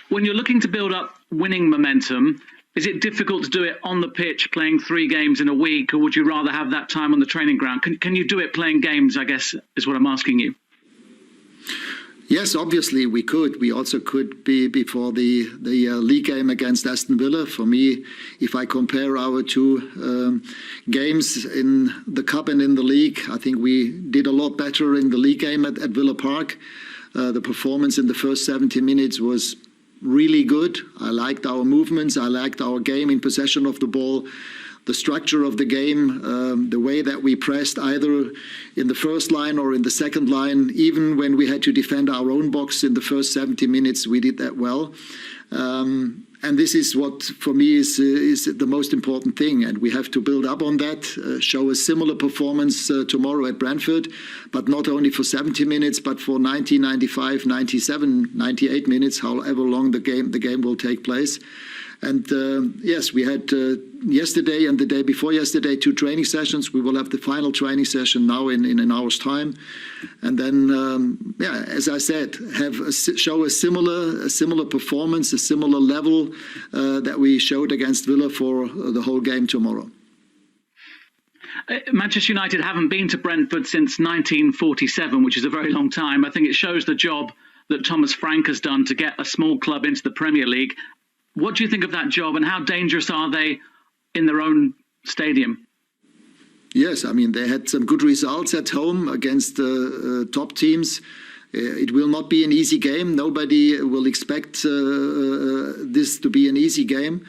When you're looking to build up winning momentum, is it difficult to do it on the pitch, playing 3 games in a week, or would you rather have that time on the training ground? Can you do it playing games, I guess, is what I'm asking you. Yes, obviously we could. We also could be before the league game against Aston Villa. For me, if I compare our 2 games in the Cup and in the league, I think we did a lot better in the league game at Villa Park. The performance in the first 70 minutes was really good. I liked our movements. I liked our game in possession of the ball. The structure of the game, the way that we pressed either in the first line or in the second line, even when we had to defend our own box in the first 70 minutes, we did that well. And this is what, for me, is the most important thing. And we have to build up on that, show a similar performance tomorrow at Brentford, but not only for 70 minutes, but for 90, 95, 97, 98 minutes, however long the game will take place. And yes, we had yesterday and the day before yesterday 2 training sessions. We will have the final training session now in an hour's time, and then yeah, as I said, show a similar performance, a similar level that we showed against Villa for the whole game tomorrow. Manchester United haven't been to Brentford since 1947, which is a very long time. I think it shows the job that Thomas Frank has done to get a small club into the Premier League. What do you think of that job, and how dangerous are they in their own stadium? Yes, I mean, they had some good results at home against top teams. It will not be an easy game. Nobody will expect this to be an easy game.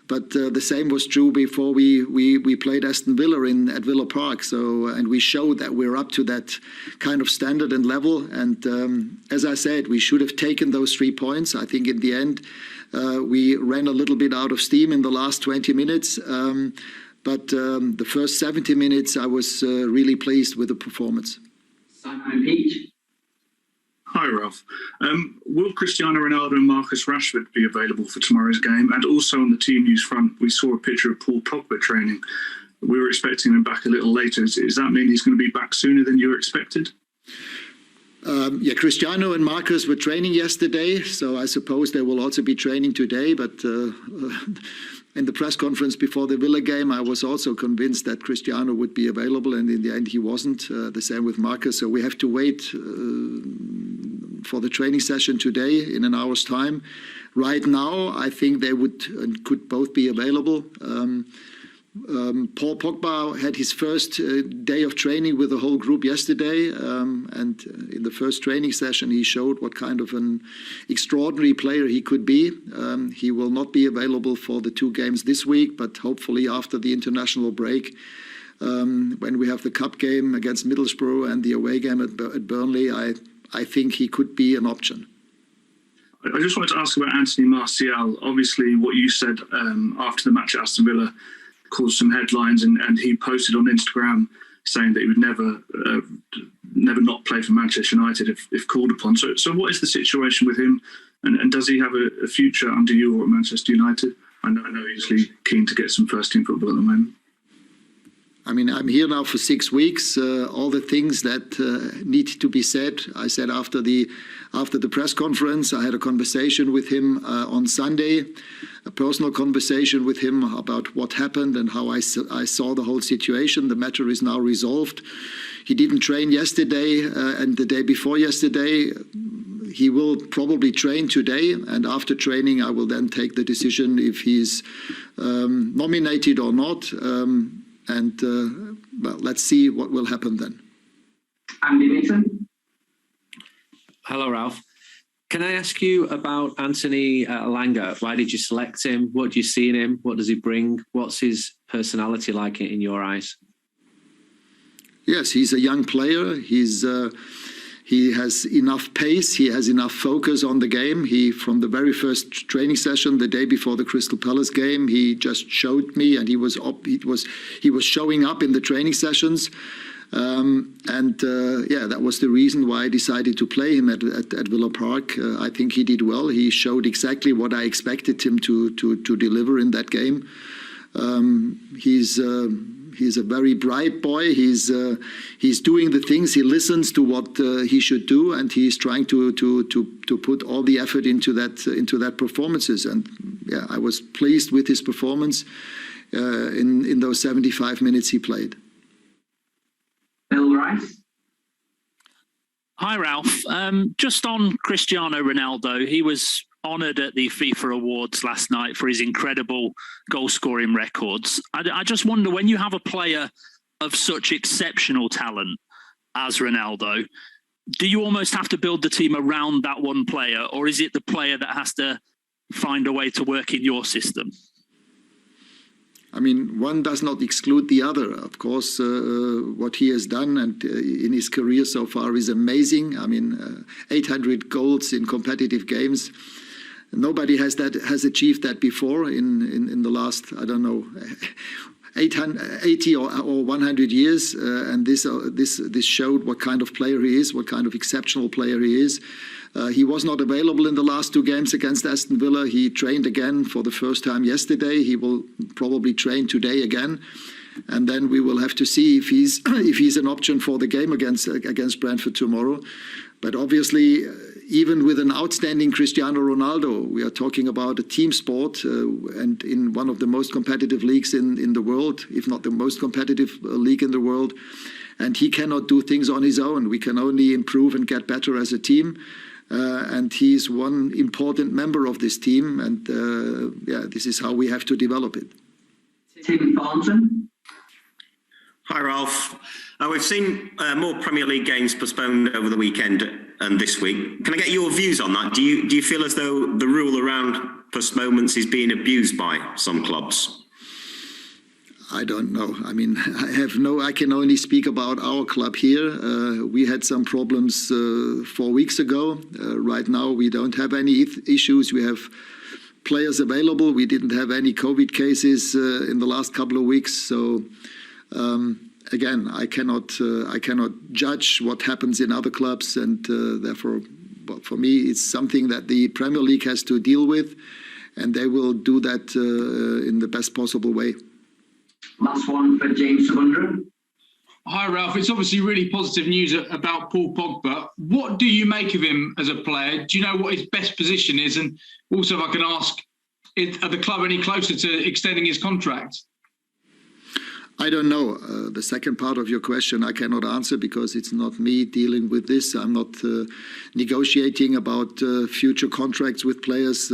But the same was true before we played Aston Villa at Villa Park. So, and we showed that we're up to that kind of standard and level. And as I said, we should have taken those 3 points. I think in the end, we ran a little bit out of steam in the last 20 minutes. But the first 70 minutes, I was really pleased with the performance. Simon Peach. Hi, Ralf. Will Cristiano Ronaldo and Marcus Rashford be available for tomorrow's game? And also on the team news front, we saw a picture of Paul Pogba training. We were expecting him back a little later. Does that mean he's going to be back sooner than you were expected? Yeah, Cristiano and Marcus were training yesterday, so I suppose they will also be training today. But in the press conference before the Villa game, I was also convinced that Cristiano would be available, and in the end he wasn't. The same with Marcus, so we have to wait for the training session today in an hour's time. Right now, I think they would and could both be available. Paul Pogba had his first day of training with the whole group yesterday, and in the first training session he showed what kind of an extraordinary player he could be. He will not be available for the 2 games this week, but hopefully after the international break, when we have the cup game against Middlesbrough and the away game at Burnley, I think he could be an option. I just wanted to ask about Anthony Martial. Obviously, what you said after the match at Aston Villa caused some headlines, and he posted on Instagram saying that he would never not play for Manchester United if called upon. So what is the situation with him, and does he have a future under you or at Manchester United? I know he's keen to get some first-team football at the moment. I mean, I'm here now for 6 weeks. All the things that need to be said, I said after the press conference. I had a conversation with him on Sunday, a personal conversation with him about what happened and how I saw the whole situation. The matter is now resolved. He didn't train yesterday and the day before yesterday. He will probably train today, and after training I will then take the decision if he's nominated or not. Well, let's see what will happen then. Andy Mason. Hello, Ralf. Can I ask you about Anthony Elanga? Why did you select him? What do you see in him? What does he bring? What's his personality like in your eyes? Yes, he's a young player. He has enough pace. He has enough focus on the game. From the very first training session, the day before the Crystal Palace game, he just showed me, and he was showing up in the training sessions. Yeah, that was the reason why I decided to play him at Villa Park. I think he did well. He showed exactly what I expected him to deliver in that game. He's a very bright boy. He's doing the things. He listens to what he should do, and he's trying to put all the effort into that performances. And yeah, I was pleased with his performance in those 75 minutes he played. Bill Rice. Hi, Ralf. Just on Cristiano Ronaldo, he was honoured at the FIFA Awards last night for his incredible goal-scoring records. I just wonder, when you have a player of such exceptional talent as Ronaldo, do you almost have to build the team around that one player, or is it the player that has to find a way to work in your system? I mean, one does not exclude the other. Of course, what he has done and in his career so far is amazing. I mean, 800 goals in competitive games. Nobody has achieved that before in the last, I don't know, 80 or 100 years. And this showed what kind of player he is, what kind of exceptional player he is. He was not available in the last 2 games against Aston Villa. He trained again for the first time yesterday. He will probably train today again. And then we will have to see if he's an option for the game against Brentford tomorrow. But obviously, even with an outstanding Cristiano Ronaldo, we are talking about a team sport and in one of the most competitive leagues in the world, if not the most competitive league in the world. And he cannot do things on his own. We can only improve and get better as a team. And he's one important member of this team. And yeah, this is how we have to develop it. Tim Thornton. Hi, Ralf. We've seen more Premier League games postponed over the weekend and this week. Can I get your views on that? Do you feel as though the rule around postponements is being abused by some clubs? I don't know. I mean, I can only speak about our club here. We had some problems 4 weeks ago. Right now, we don't have any issues. We have players available. We didn't have any COVID cases in the last couple of weeks. So, again, I cannot judge what happens in other clubs, and therefore, for me, it's something that the Premier League has to deal with, and they will do that in the best possible way. Last one for James Sugundra. Hi, Ralf. It's obviously really positive news about Paul Pogba. What do you make of him as a player? Do you know what his best position is? And also, if I can ask, are the club any closer to extending his contract? I don't know. The second part of your question I cannot answer because it's not me dealing with this. I'm not negotiating about future contracts with players.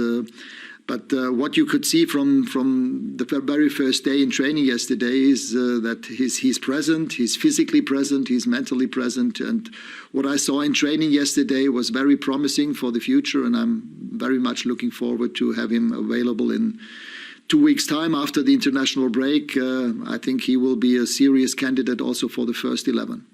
But what you could see from the very first day in training yesterday is that he's present, he's physically present, he's mentally present. And what I saw in training yesterday was very promising for the future. And I'm very much looking forward to have him available in 2 weeks' time after the international break. I think he will be a serious candidate also for the first 11.